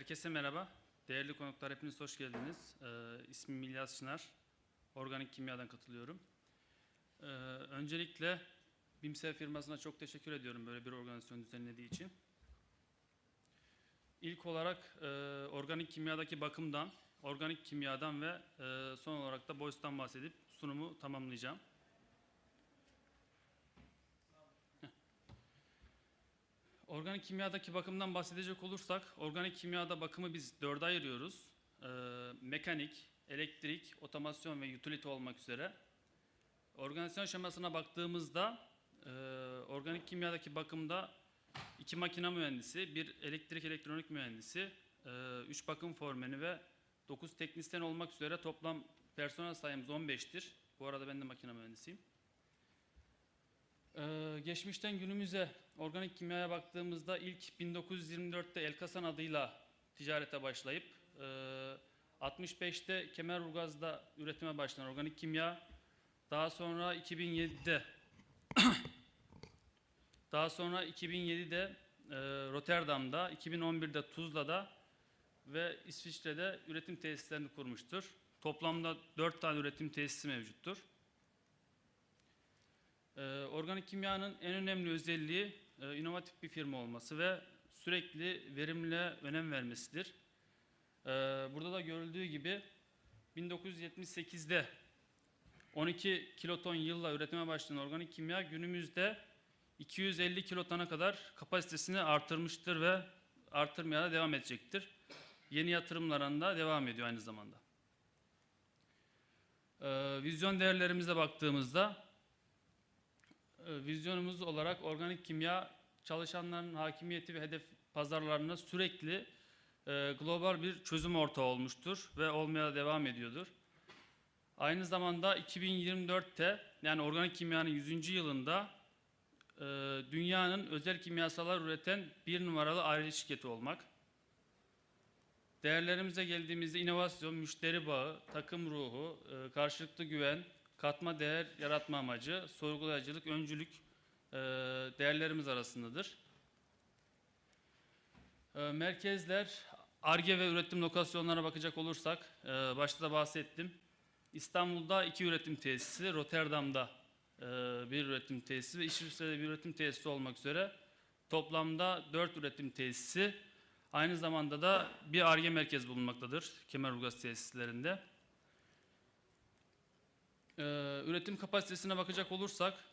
Herkese merhaba. Değerli konuklar, hepiniz hoş geldiniz. İsmim İlyas Çınar. Organik Kimya'dan katılıyorum. Öncelikle BİMSEV firmasına çok teşekkür ediyorum böyle bir organizasyon düzenlediği için. İlk olarak organik kimyadaki bakımdan, organik kimyadan ve son olarak da BOYS'tan bahsedip sunumu tamamlayacağım. Organik kimyadaki bakımdan bahsedecek olursak, organik kimyada bakımı biz dörde ayırıyoruz. Mekanik, elektrik, otomasyon ve utility olmak üzere. Organizasyon şemasına baktığımızda, organik kimyadaki bakımda 2 makine mühendisi, 1 elektrik elektronik mühendisi, 3 bakım formeni ve 9 teknisyen olmak üzere toplam personel sayımız 15'tir. Bu arada ben de makine mühendisiyim. Geçmişten günümüze organik kimyaya baktığımızda ilk 1924'te Elkasan adıyla ticarete başlayıp 65'te Kemerburgaz'da üretime başlanan organik kimya, daha sonra 2007'de Rotterdam'da, 2011'de Tuzla'da ve İsviçre'de üretim tesislerini kurmuştur. Toplamda 4 tane üretim tesisi mevcuttur. Organik kimyanın en önemli özelliği inovatif bir firma olması ve sürekli verimliliğe önem vermesidir. Burada da görüldüğü gibi 1978'de 12 kiloton yılla üretime başlayan organik kimya günümüzde 250 kilotona kadar kapasitesini artırmıştır ve artırmaya da devam edecektir. Yeni yatırımlarında devam ediyor aynı zamanda. Vizyon değerlerimize baktığımızda vizyonumuz olarak organik kimya çalışanların hakimiyeti ve hedef pazarlarına sürekli global bir çözüm ortağı olmuştur ve olmaya da devam ediyordur. Aynı zamanda 2024'te yani organik kimyanın 100. yılında dünyanın özel kimyasallar üreten bir numaralı aile şirketi olmak. Değerlerimize geldiğimizde inovasyon, müşteri bağı, takım ruhu, karşılıklı güven, katma değer yaratma amacı, sorgulayıcılık, öncülük değerlerimiz arasındadır. Merkezler, Ar-Ge ve üretim lokasyonlarına bakacak olursak, başta da bahsettim. İstanbul'da 2 üretim tesisi, Rotterdam'da bir üretim tesisi ve İsviçre'de bir üretim tesisi olmak üzere toplamda 4 üretim tesisi, aynı zamanda da bir Ar-Ge merkezi bulunmaktadır Kemerburgaz tesislerinde. Üretim kapasitesine bakacak olursak,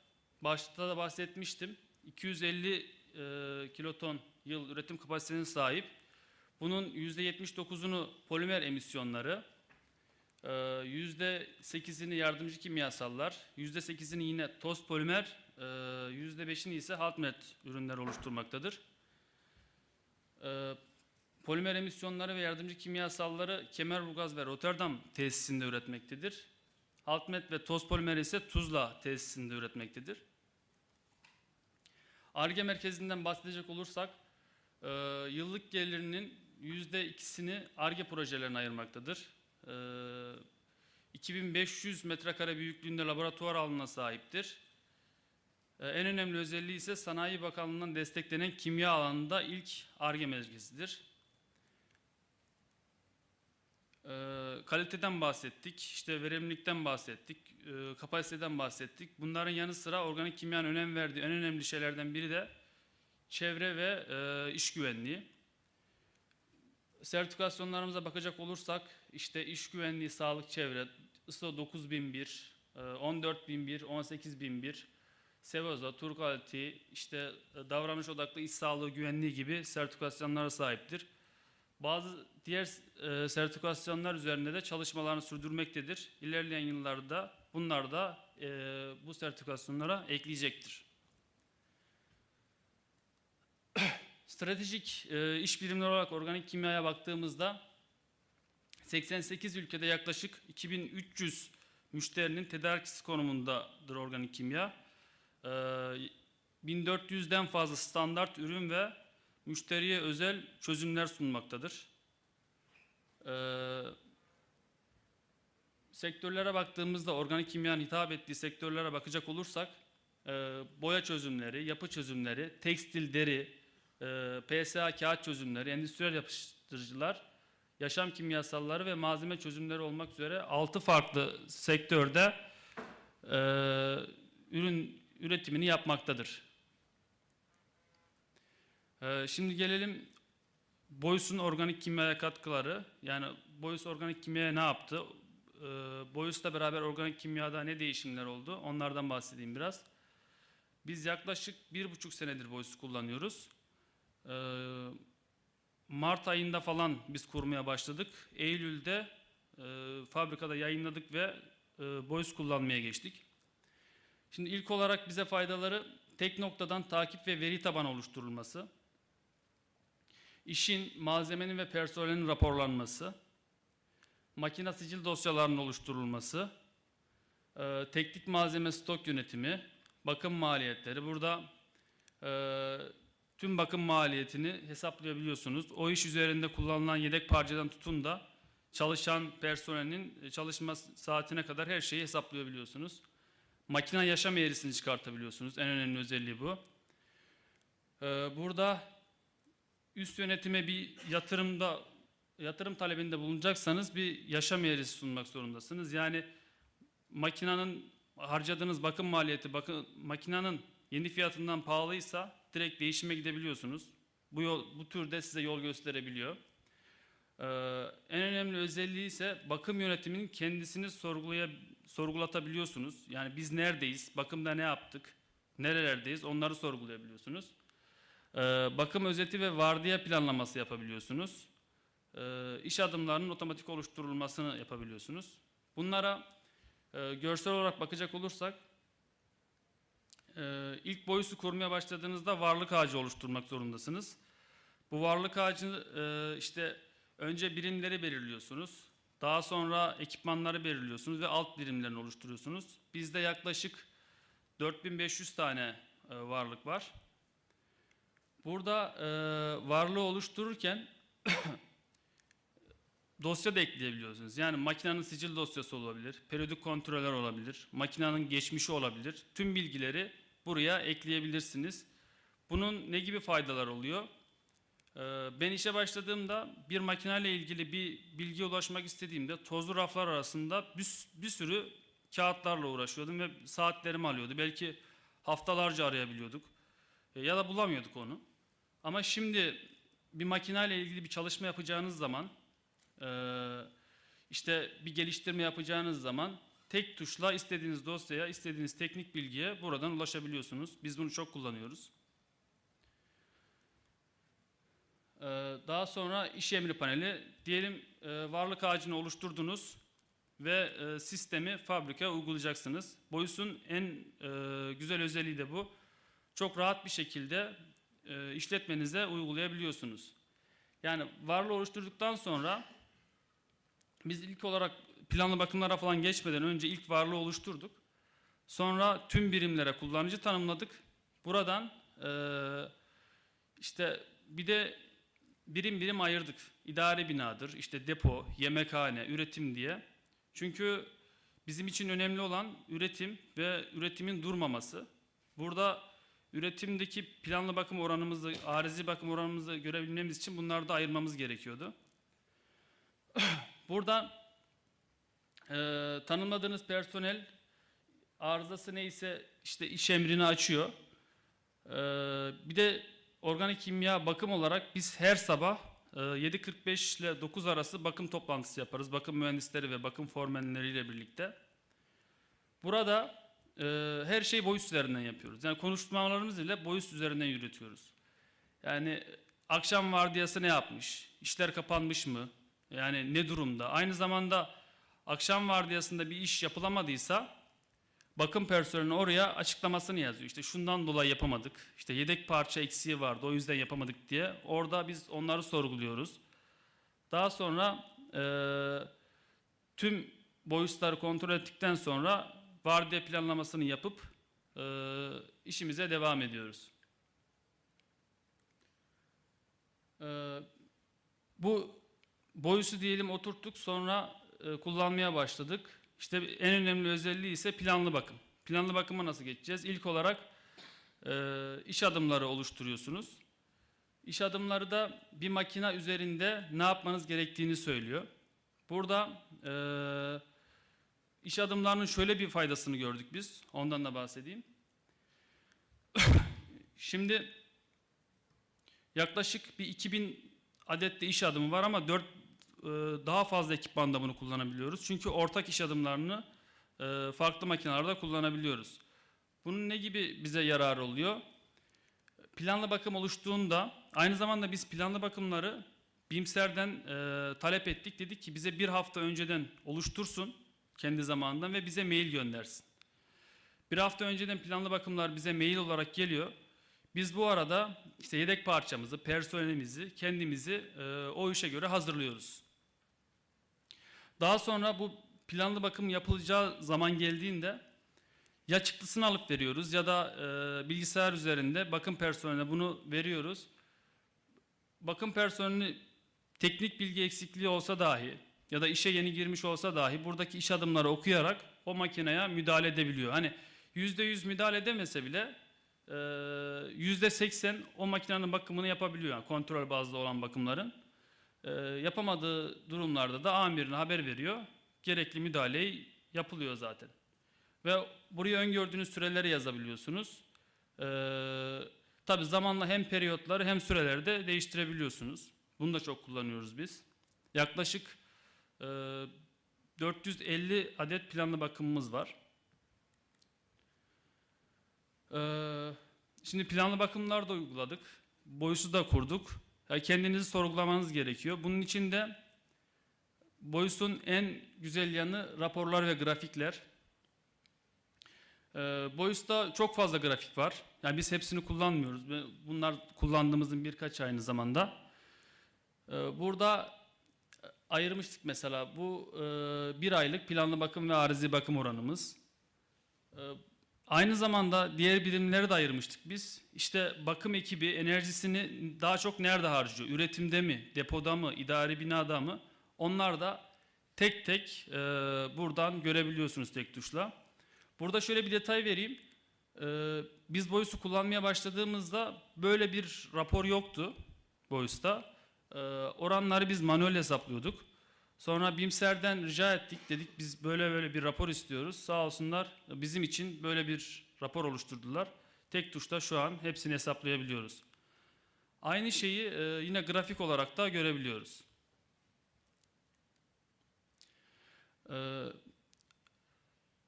başta da bahsetmiştim, 250 kiloton yıl üretim kapasitesine sahip. Bunun %79'unu polimer emisyonları, %8'ini yardımcı kimyasallar, %8'ini yine toz polimer, %5'ini ise haltmet ürünler oluşturmaktadır. Polimer emisyonları ve yardımcı kimyasalları Kemerburgaz ve Rotterdam tesisinde üretmektedir. Haltmet ve toz polimeri ise Tuzla tesisinde üretmektedir. Ar-Ge merkezinden bahsedecek olursak, yıllık gelirinin %2'sini Ar-Ge projelerine ayırmaktadır. 2500 metrekare büyüklüğünde laboratuvar alanına sahiptir. En önemli özelliği ise Sanayi Bakanlığı'ndan desteklenen kimya alanında ilk Ar-Ge merkezidir. Kaliteden bahsettik, işte verimlilikten bahsettik, kapasiteden bahsettik. Bunların yanı sıra organik kimyanın önem verdiği en önemli şeylerden biri de çevre ve iş güvenliği. Sertifikasyonlarımıza bakacak olursak, işte iş güvenliği, sağlık, çevre, ISO 9001, 14001, 18001, Seveso, Turquality, işte davranış odaklı iş sağlığı güvenliği gibi sertifikasyonlara sahiptir. Bazı diğer sertifikasyonlar üzerinde de çalışmalarını sürdürmektedir. İlerleyen yıllarda bunlar da bu sertifikasyonlara ekleyecektir. Stratejik iş birimleri olarak organik kimyaya baktığımızda 88 ülkede yaklaşık 2300 müşterinin tedarikçisi konumundadır organik kimya. 1400'den fazla standart ürün ve müşteriye özel çözümler sunmaktadır. Sektörlere baktığımızda organik kimyanın hitap ettiği sektörlere bakacak olursak boya çözümleri, yapı çözümleri, tekstil, deri, PSA kağıt çözümleri, endüstriyel yapıştırıcılar, yaşam kimyasalları ve malzeme çözümleri olmak üzere 6 farklı sektörde ürün üretimini yapmaktadır. Şimdi gelelim Boyus'un organik kimyaya katkıları. Yani Boyus organik kimyaya ne yaptı? Boyus'la beraber organik kimyada ne değişimler oldu? Onlardan bahsedeyim biraz. Biz yaklaşık 1,5 senedir Boyus'u kullanıyoruz. Mart ayında falan biz kurmaya başladık. Eylül'de fabrikada yayınladık ve Boyus kullanmaya geçtik. Şimdi ilk olarak bize faydaları tek noktadan takip ve veri tabanı oluşturulması, işin, malzemenin ve personelin raporlanması, makine sicil dosyalarının oluşturulması, teknik malzeme stok yönetimi, bakım maliyetleri. Burada tüm bakım maliyetini hesaplayabiliyorsunuz. O iş üzerinde kullanılan yedek parçadan tutun da çalışan personelin çalışma saatine kadar her şeyi hesaplayabiliyorsunuz. Makine yaşam eğrisini çıkartabiliyorsunuz. En önemli özelliği bu. Burada üst yönetime bir yatırım talebinde bulunacaksanız bir yaşam eğrisi sunmak zorundasınız. Yani makinenin harcadığınız bakım maliyeti makinenin yeni fiyatından pahalıysa direkt değişime gidebiliyorsunuz. Bu türde size yol gösterebiliyor. En önemli özelliği ise bakım yönetiminin kendisini sorgulatabiliyorsunuz. Yani biz neredeyiz, bakımda ne yaptık, nerelerdeyiz onları sorgulayabiliyorsunuz. Bakım özeti ve vardiya planlaması yapabiliyorsunuz. İş adımlarının otomatik oluşturulmasını yapabiliyorsunuz. Bunlara görsel olarak bakacak olursak, ilk Boyus'u kurmaya başladığınızda varlık ağacı oluşturmak zorundasınız. Bu varlık ağacı işte önce birimleri belirliyorsunuz. Daha sonra ekipmanları belirliyorsunuz ve alt birimlerini oluşturuyorsunuz. Bizde yaklaşık 4500 tane varlık var. Burada varlığı oluştururken dosya da ekleyebiliyorsunuz. Yani makinenin sicil dosyası olabilir, periyodik kontroller olabilir, makinenin geçmişi olabilir. Tüm bilgileri buraya ekleyebilirsiniz. Bunun ne gibi faydaları oluyor? Ben işe başladığımda bir makineyle ilgili bir bilgiye ulaşmak istediğimde tozlu raflar arasında bir sürü kağıtlarla uğraşıyordum ve saatlerimi alıyordu. Belki haftalarca arayabiliyorduk ya da bulamıyorduk onu. Ama şimdi bir makineyle ilgili bir çalışma yapacağınız zaman, işte bir geliştirme yapacağınız zaman tek tuşla istediğiniz dosyaya, istediğiniz teknik bilgiye buradan ulaşabiliyorsunuz. Biz bunu çok kullanıyoruz. Daha sonra iş emri paneli. Diyelim varlık ağacını oluşturdunuz ve sistemi fabrikaya uygulayacaksınız. Boyus'un en güzel özelliği de bu. Çok rahat bir şekilde işletmenize uygulayabiliyorsunuz. Yani varlığı oluşturduktan sonra biz ilk olarak planlı bakımlara falan geçmeden önce ilk varlığı oluşturduk. Sonra tüm birimlere kullanıcı tanımladık. Buradan işte bir de birim birim ayırdık. İdari binadır, işte depo, yemekhane, üretim diye. Çünkü bizim için önemli olan üretim ve üretimin durmaması. Burada üretimdeki planlı bakım oranımızı, arizi bakım oranımızı görebilmemiz için bunları da ayırmamız gerekiyordu. Burada tanımladığınız personel arızası neyse işte iş emrini açıyor. Bir de organik kimya bakım olarak biz her sabah 7.45 ile 9 arası bakım toplantısı yaparız. Bakım mühendisleri ve bakım formenleriyle birlikte. Burada her şeyi Boyus üzerinden yapıyoruz. Yani konuşmalarımız ile Boyus üzerinden yürütüyoruz. Yani akşam vardiyası ne yapmış? İşler kapanmış mı? Yani ne durumda? Aynı zamanda akşam vardiyasında bir iş yapılamadıysa bakım personeli oraya açıklamasını yazıyor. İşte şundan dolayı yapamadık. İşte yedek parça eksiği vardı o yüzden yapamadık diye. Orada biz onları sorguluyoruz. Daha sonra tüm Boyus'ları kontrol ettikten sonra vardiya planlamasını yapıp işimize devam ediyoruz. Bu Boyus'u diyelim oturttuk, sonra kullanmaya başladık. İşte en önemli özelliği ise planlı bakım. Planlı bakıma nasıl geçeceğiz? İlk olarak iş adımları oluşturuyorsunuz. İş adımları da bir makine üzerinde ne yapmanız gerektiğini söylüyor. Burada iş adımlarının şöyle bir faydasını gördük biz. Ondan da bahsedeyim. Şimdi yaklaşık bir 2000 adet de iş adımı var ama daha fazla ekipmanda bunu kullanabiliyoruz. Çünkü ortak iş adımlarını farklı makinelerde kullanabiliyoruz. Bunun ne gibi bize yararı oluyor? Planlı bakım oluştuğunda, aynı zamanda biz planlı bakımları BİMSER'den talep ettik. Dedik ki bize bir hafta önceden oluştursun kendi zamanından ve bize mail göndersin. Bir hafta önceden planlı bakımlar bize mail olarak geliyor. Biz bu arada işte yedek parçamızı, personelimizi, kendimizi o işe göre hazırlıyoruz. Daha sonra bu planlı bakım yapılacağı zaman geldiğinde ya çıktısını alıp veriyoruz ya da bilgisayar üzerinde bakım personeline bunu veriyoruz. Bakım personeli teknik bilgi eksikliği olsa dahi ya da işe yeni girmiş olsa dahi buradaki iş adımları okuyarak o makineye müdahale edebiliyor. Hani %100 müdahale edemese bile %80 o makinenin bakımını yapabiliyor. Yani kontrol bazlı olan bakımların. Yapamadığı durumlarda da amirine haber veriyor. Gerekli müdahaleyi yapılıyor zaten. Ve buraya öngördüğünüz süreleri yazabiliyorsunuz. Tabii zamanla hem periyotları hem süreleri de değiştirebiliyorsunuz. Bunu da çok kullanıyoruz biz. Yaklaşık 450 adet planlı bakımımız var. Şimdi planlı bakımlar da uyguladık. BOYUS'u da kurduk. Yani kendinizi sorgulamanız gerekiyor. Bunun için de BOYUS'un en güzel yanı raporlar ve grafikler. BOYUS'ta çok fazla grafik var. Yani biz hepsini kullanmıyoruz. Bunlar kullandığımızın birkaç aynı zamanda. Burada ayırmıştık mesela. Bu bir aylık planlı bakım ve arızi bakım oranımız. Aynı zamanda diğer birimleri de ayırmıştık biz. İşte bakım ekibi enerjisini daha çok nerede harcıyor? Üretimde mi, depoda mı, idari binada mı? Onlar da tek tek buradan görebiliyorsunuz tek tuşla. Burada şöyle bir detay vereyim. Biz BOYUS'u kullanmaya başladığımızda böyle bir rapor yoktu BOYUS'ta. Oranları biz manuel hesaplıyorduk. Sonra BİMSER'den rica ettik. Dedik biz böyle bir rapor istiyoruz. Sağ olsunlar bizim için böyle bir rapor oluşturdular. Tek tuşta şu an hepsini hesaplayabiliyoruz. Aynı şeyi yine grafik olarak da görebiliyoruz.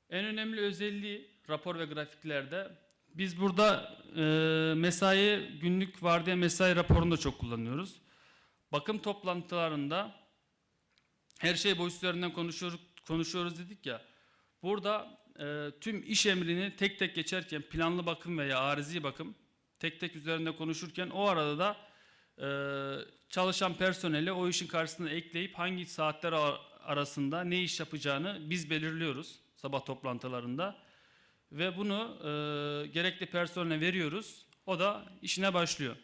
En önemli özelliği rapor ve grafiklerde biz burada mesai, günlük vardiya mesai raporunu da çok kullanıyoruz. Bakım toplantılarında her şey BOYUS üzerinden konuşuyoruz dedik ya. Burada tüm iş emrini tek tek geçerken planlı bakım veya arızi bakım tek tek üzerinde konuşurken o arada da çalışan personeli o işin karşısına ekleyip hangi saatler arasında ne iş yapacağını biz belirliyoruz sabah toplantılarında. Ve bunu gerekli personele veriyoruz. O da işine başlıyor.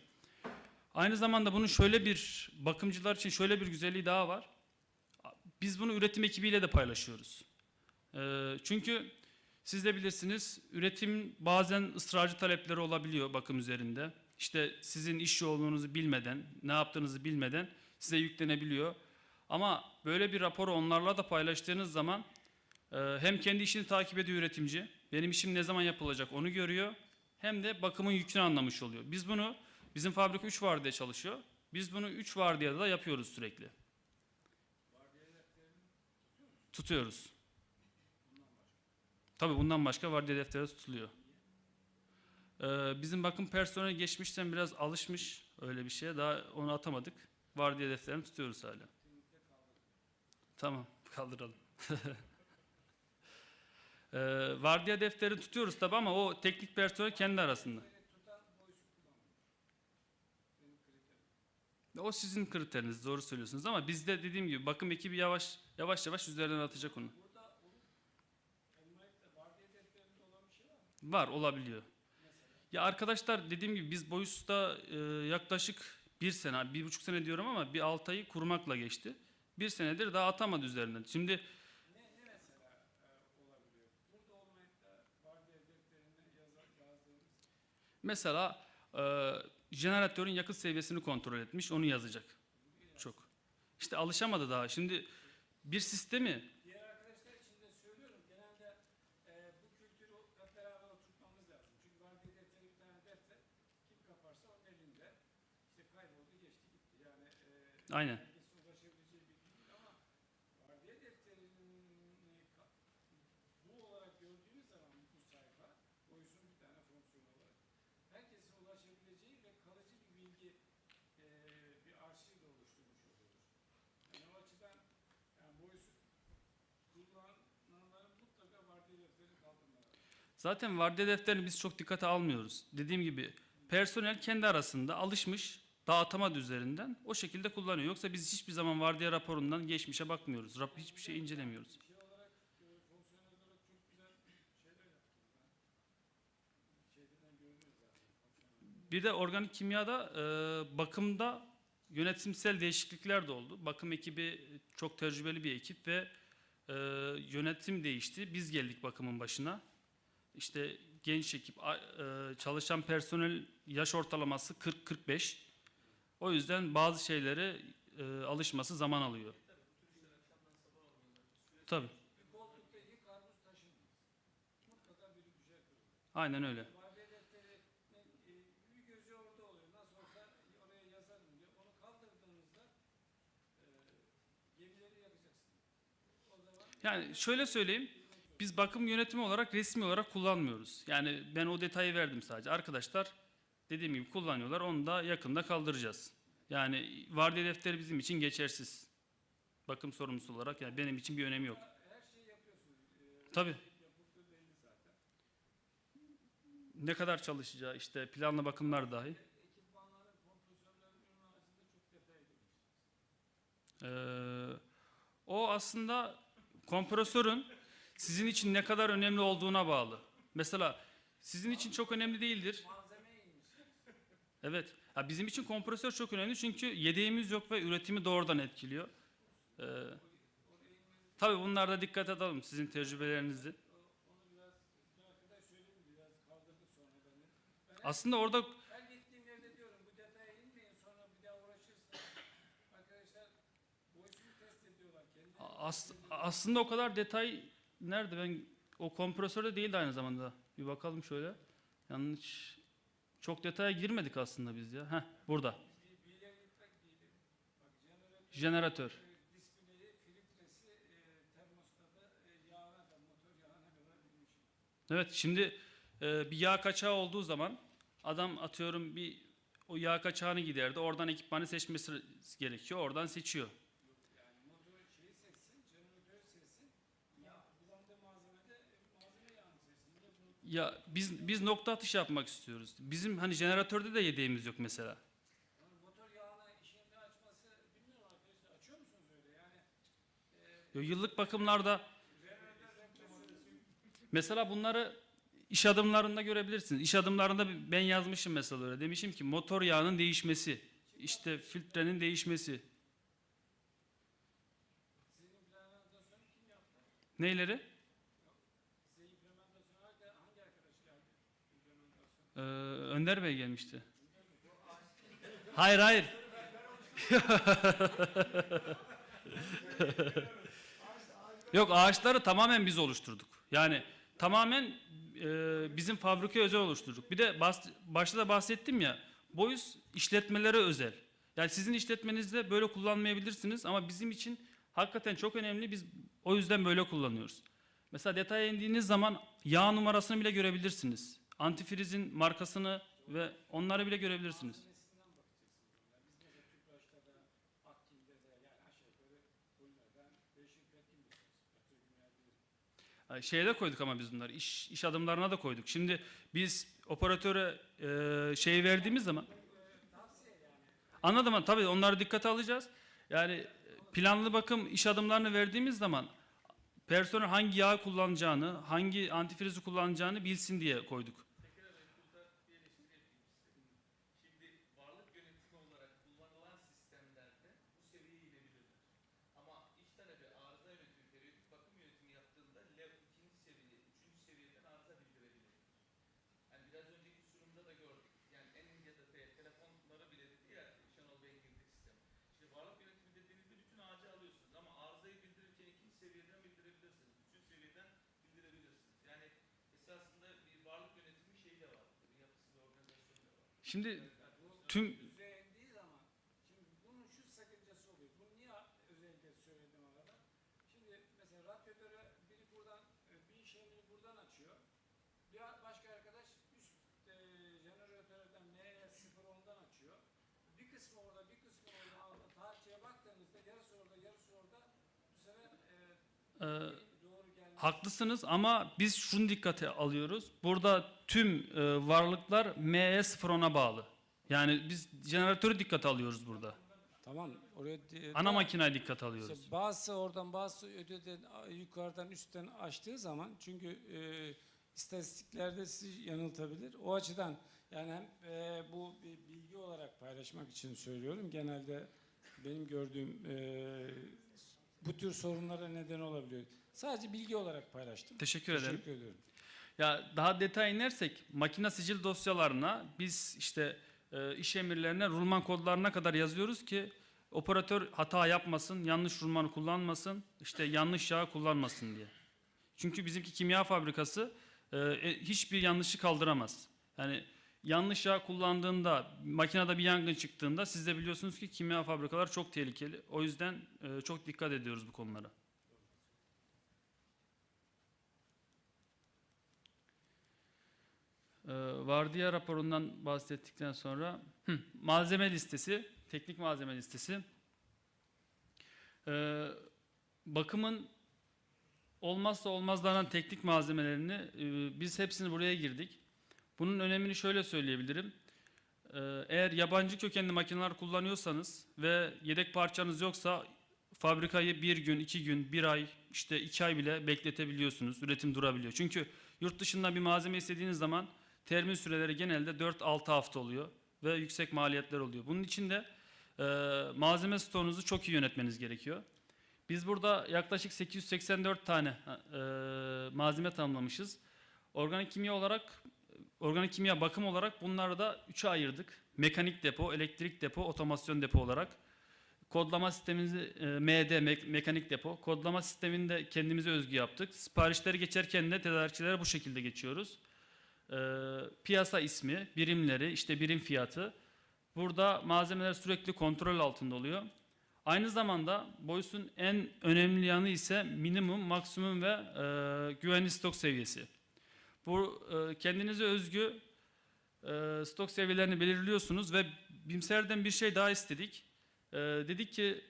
Aynı zamanda bunun şöyle bir bakımcılar için şöyle bir güzelliği daha var. Biz bunu üretim ekibiyle de paylaşıyoruz. Çünkü siz de bilirsiniz üretim bazen ısrarcı talepleri olabiliyor bakım üzerinde. İşte sizin iş yoğunluğunuzu bilmeden, ne yaptığınızı bilmeden size yüklenebiliyor. Ama böyle bir raporu onlarla da paylaştığınız zaman hem kendi işini takip ediyor üretimci, benim işim ne zaman yapılacak onu görüyor, hem de bakımın yükünü anlamış oluyor. Biz bunu, bizim fabrika 3 vardiya çalışıyor. Biz bunu 3 vardiyada da yapıyoruz sürekli. Tutuyoruz. Tabii bundan başka vardiya defteri tutuluyor. Bizim bakım personeli geçmişten biraz alışmış öyle bir şeye. Daha onu atamadık. Vardiya defterini tutuyoruz hala. Tamam, kaldıralım. Vardiya defteri tutuyoruz tabii ama o teknik personel kendi arasında. O sizin kriteriniz, doğru söylüyorsunuz ama bizde dediğim gibi bakım ekibi yavaş yavaş üzerinden atacak onu. Var, olabiliyor. Ya arkadaşlar dediğim gibi biz BOYUS'ta yaklaşık 1 sene, 1,5 sene diyorum ama bir 6 ayı kurmakla geçti. 1 senedir daha atamadı üzerinden. Şimdi mesela jeneratörün yakıt seviyesini kontrol etmiş, onu yazacak. Çok. İşte alışamadı daha. Şimdi bir sistemi Diğer arkadaşlar için de söylüyorum. Genelde bu kültürü hep beraber oturtmamız lazım. Çünkü vardiya defteri bir tane defter. Kim kaparsa onun elinde. İşte kayboldu, geçti, gitti. Yani aynen. herkesin ulaşabileceği bir bilgi değil ama vardiya defterinin bu olarak gördüğünüz zaman bu sayfa, boyusun bir tane fonksiyonu olarak herkesin ulaşabileceği ve kalıcı bir bilgi, bir arşiv de oluşturmuş oluyoruz. Yani o açıdan yani boyusu kullananların mutlaka vardiya defterini kaldırmaları. Zaten vardiya defterini biz çok dikkate almıyoruz. Dediğim gibi personel kendi arasında alışmış, dağıtama üzerinden o şekilde kullanıyor. Yoksa biz hiçbir zaman vardiya raporundan geçmişe bakmıyoruz. Hiçbir şey incelemiyoruz. Şey olarak, fonksiyonel olarak çok güzel şeyler yaptım ben. Şeyden görünüyor zaten. Bir de organik kimyada bakımda yönetimsel değişiklikler de oldu. Bakım ekibi çok tecrübeli bir ekip ve yönetim değişti. Biz geldik bakımın başına. İşte genç ekip, çalışan personel yaş ortalaması 40-45. O yüzden bazı şeylere alışması zaman alıyor. Tabii. Bir koltukta iki karpuz taşınmaz. Mutlaka biri düşer kırılır. Aynen öyle. Vardiya defterinin bir gözü orada oluyor. Nasıl olsa oraya yazarım diyor. Onu kaldırdığınızda gemileri yakacaksınız. O zaman Yani şöyle söyleyeyim. Biz bakım yönetimi olarak resmi olarak kullanmıyoruz. Yani ben o detayı verdim sadece. Arkadaşlar dediğim gibi kullanıyorlar. Onu da yakında kaldıracağız. Yani vardiya defteri bizim için geçersiz. Bakım sorumlusu olarak yani benim için bir önemi yok. her şeyi yapıyorsunuz. Tabii. Yapıldığı belli zaten. Ne kadar çalışacağı işte planlı bakımlar dahi. Ekipmanların, kompresörlerin ürün haricinde çok detaya girmişsiniz. O aslında kompresörün sizin için ne kadar önemli olduğuna bağlı. Mesela sizin için çok önemli değildir. Malzemeye inmişsiniz. Evet. Ha, bizim için kompresör çok önemli çünkü yedeğimiz yok ve üretimi doğrudan etkiliyor. Tabii bunlarda dikkat edelim sizin tecrübelerinizi. Onu biraz bir arkadaş söyleyeyim biraz kaldırdık sonra beni. Aslında orada Her gittiğim yerde diyorum bu detaya inmeyin sonra bir daha uğraşırsa arkadaşlar boyutunu test ediyorlar kendi. aslında o kadar detay nerede ben o kompresörde değildi aynı zamanda. Bir bakalım şöyle. Yanlış çok detaya girmedik aslında biz ya. Heh, burada. Bir yere gitmek değil. Bak Jeneratör. displeyi, filtresi, termostatı, yağına da motor yağına kadar bilmişim. Evet şimdi bir yağ kaçağı olduğu zaman adam atıyorum bir o yağ kaçağını giderdi. Oradan ekipmanı seçmesi gerekiyor. Oradan seçiyor. Yani motor şeyi seçsin, jeneratörü seçsin, yağ kullandığı malzemede malzeme yağını seçsin. Bir de bunu Ya biz nokta atış yapmak istiyoruz. Bizim hani jeneratörde de yedeğimiz yok mesela. yani motor yağını işini açması bilmiyorum arkadaşlar. Açıyor musunuz öyle? Yani Yıllık bakımlarda jeneratör renklemesi mesela bunları iş adımlarında görebilirsiniz. İş adımlarında ben yazmışım mesela öyle. Demişim ki motor yağının değişmesi, işte filtrenin değişmesi. sizin implementasyonu kim yaptı? Neyleri? Size implementasyonu hangi arkadaş geldi? İmplementasyon. Önder Bey gelmişti. Hayır hayır. Yok ağaçları tamamen biz oluşturduk. Yani tamamen bizim fabrikaya özel oluşturduk. Bir de başta da bahsettim ya Boyus işletmelere özel. Yani sizin işletmenizde böyle kullanmayabilirsiniz ama bizim için hakikaten çok önemli. Biz o yüzden böyle kullanıyoruz. Mesela detaya indiğiniz zaman yağ numarasını bile görebilirsiniz. Antifrizin markasını ve onları bile görebilirsiniz. Malzemesinden bakacaksınız. Yani biz mesela Tüpraş'ta da, Akgil'de de yani aşağı yukarı Polmer'den Beşiktaş'ın Şeye de koyduk ama biz bunları iş adımlarına da koyduk. Şimdi biz operatöre şey verdiğimiz zaman anladım ama tabii onları dikkate alacağız. Yani planlı bakım iş adımlarını verdiğimiz zaman personel hangi yağ kullanacağını, hangi antifrizi kullanacağını bilsin diye koyduk. Tekrar burada bir eleştiri yapayım size. Şimdi varlık yönetimi olarak kullanılan sistemlerde bu seviyeye inebilirler. Ama iş talebi, arıza yönetimi, periyodik bakım yönetimi yaptığında LEV ikinci seviye, üçüncü seviyeden arıza bildirebilir. Yani biraz önceki sunumda da gördük. Yani en ince detaya telefon Şimdi Bu tüm düzeye indiği zaman, şimdi bunun şu sakıncası oluyor. Bunu niye özellikle söyledim arada? Şimdi mesela radyatöre biri buradan, bir iş yerini buradan açıyor. Bir başka arkadaş üst jeneratörden M010'dan açıyor. Bir kısmı orada, bir kısmı orada aldı. Tarihçeye baktığınızda yarısı orada, yarısı orada. Bu sefer doğru gelmez. haklısınız ama biz şunu dikkate alıyoruz. Burada tüm varlıklar ME01'a bağlı. Yani biz jeneratörü dikkate alıyoruz burada. Tamam. Oraya Ana makineye dikkate alıyoruz. İşte bazısı oradan, bazısı öteden, yukarıdan, üstten açtığı zaman, çünkü istatistiklerde sizi yanıltabilir. O açıdan yani hem bu bir bilgi olarak paylaşmak için söylüyorum. Genelde benim gördüğüm bu tür sorunlara neden olabiliyor. Sadece bilgi olarak paylaştım. Teşekkür ederim. Teşekkür ediyorum. Ya daha detay inersek makine sicil dosyalarına biz işte iş emirlerine rulman kodlarına kadar yazıyoruz ki operatör hata yapmasın, yanlış rulmanı kullanmasın, işte yanlış yağ kullanmasın diye. Çünkü bizimki kimya fabrikası hiçbir yanlışı kaldıramaz. Yani yanlış yağ kullandığında, makinede bir yangın çıktığında siz de biliyorsunuz ki kimya fabrikalar çok tehlikeli. O yüzden çok dikkat ediyoruz bu konulara. Vardiya raporundan bahsettikten sonra malzeme listesi, teknik malzeme listesi. Bakımın olmazsa olmazlarından teknik malzemelerini biz hepsini buraya girdik. Bunun önemini şöyle söyleyebilirim. Eğer yabancı kökenli makineler kullanıyorsanız ve yedek parçanız yoksa fabrikayı 1 gün, 2 gün, 1 ay, işte 2 ay bile bekletebiliyorsunuz. Üretim durabiliyor. Çünkü yurt dışından bir malzeme istediğiniz zaman termin süreleri genelde 4-6 hafta oluyor ve yüksek maliyetler oluyor. Bunun için de malzeme stoğunuzu çok iyi yönetmeniz gerekiyor. Biz burada yaklaşık 884 tane malzeme tanımlamışız. Organik kimya bakım olarak bunları da 3'e ayırdık. Mekanik depo, elektrik depo, otomasyon depo olarak. Kodlama sistemimizi mekanik depo. Kodlama sistemini de kendimize özgü yaptık. Siparişleri geçerken de tedarikçilere bu şekilde geçiyoruz. Piyasa ismi, birimleri, işte birim fiyatı. Burada malzemeler sürekli kontrol altında oluyor. Aynı zamanda BOYS'un en önemli yanı ise minimum, maksimum ve güvenli stok seviyesi. Bu kendinize özgü stok seviyelerini belirliyorsunuz ve BİMSER'den bir şey daha istedik. Dedik ki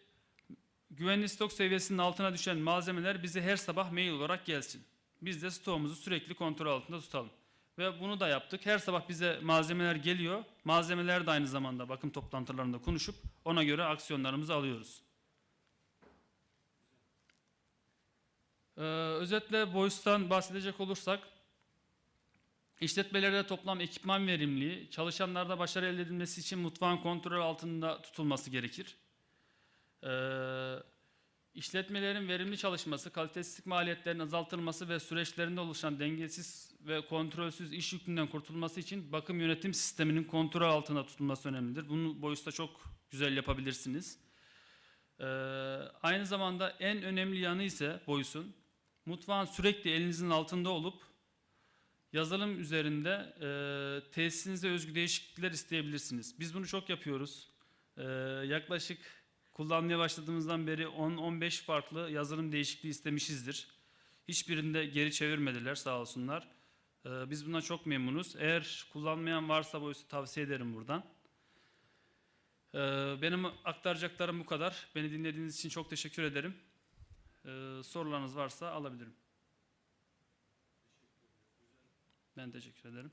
güvenli stok seviyesinin altına düşen malzemeler bize her sabah mail olarak gelsin. Biz de stoğumuzu sürekli kontrol altında tutalım. Ve bunu da yaptık. Her sabah bize malzemeler geliyor. Malzemeler de aynı zamanda bakım toplantılarında konuşup ona göre aksiyonlarımızı alıyoruz. Özetle BOYS'tan bahsedecek olursak, işletmelerde toplam ekipman verimliliği, çalışanlarda başarı elde edilmesi için mutfağın kontrol altında tutulması gerekir. İşletmelerin verimli çalışması, kalitesizlik maliyetlerinin azaltılması ve süreçlerinde oluşan dengesiz ve kontrolsüz iş yükünden kurtulması için bakım yönetim sisteminin kontrol altında tutulması önemlidir. Bunu BOYS'ta çok güzel yapabilirsiniz. Aynı zamanda en önemli yanı ise BOYS'un mutfağın sürekli elinizin altında olup yazılım üzerinde tesisinize özgü değişiklikler isteyebilirsiniz. Biz bunu çok yapıyoruz. Yaklaşık kullanmaya başladığımızdan beri 10-15 farklı yazılım değişikliği istemişizdir. Hiçbirinde geri çevirmediler sağ olsunlar. Biz buna çok memnunuz. Eğer kullanmayan varsa BOYS'u tavsiye ederim buradan. Benim aktaracaklarım bu kadar. Beni dinlediğiniz için çok teşekkür ederim. Sorularınız varsa alabilirim. Ben teşekkür ederim.